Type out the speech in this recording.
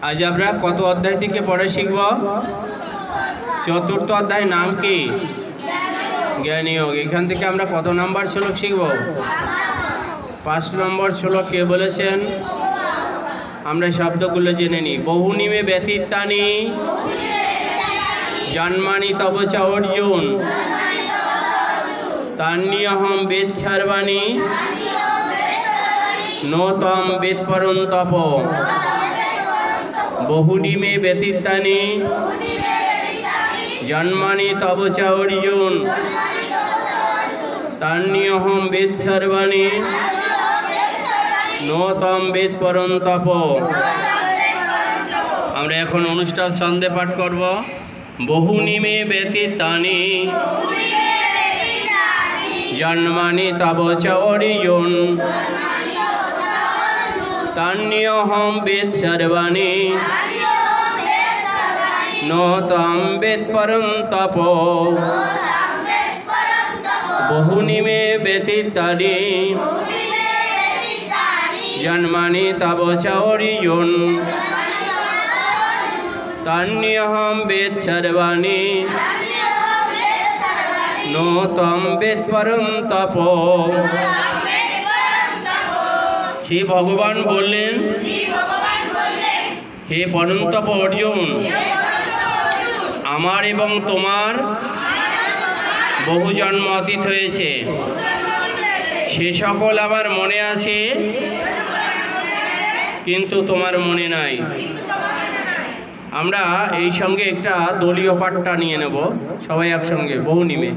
আজ আমরা কত অধ্যায় থেকে পড়ে শিখব? চতুর্থ অধ্যায়। নাম কি? জ্ঞানীয়। এখান থেকে আমরা কত নাম্বার শ্লোক শিখব? 5 নম্বর শ্লোক। কে বলেছেন? আমরা শব্দগুলো জেনে নিই। বহুনিমে ব্যতীতানি জন্মানি তব চ অর্জুন তান্যহম বেদ সর্বাণি নো তম বেদ পরম তপ। বহুনিমে ব্যতীতানি জন্মানি তব চ অর্জুন তান্যহম বেদ সর্বাণি নো তম বেদ পরম তপ। আমরা এখন অনুষ্ঠান ছন্দে পাঠ করব। বহুনিমে ব্যতীতানি জন্মানি তব চ অর্জুন তান্যহম বেদ সর্বাণি নো তম বেদ পরম তপ। বহুনিমে ব্যতীতানি জন্মানি তব চ অর্জুন তান্যহম বেদ সর্বাণি নো তম বেদ পরম তপ। শ্রী ভগবান বললেন, হে পরম তপ অর্জুন, আমার এবং তোমার বহু জন্ম অতীত হয়েছে, সে সকল আমার মনে আছে, কিন্তু তোমার মনে নাই। আমরা এই সঙ্গে একটা দলীয় পাঠটা নিয়ে নেব সবাই একসঙ্গে। বহুনিমে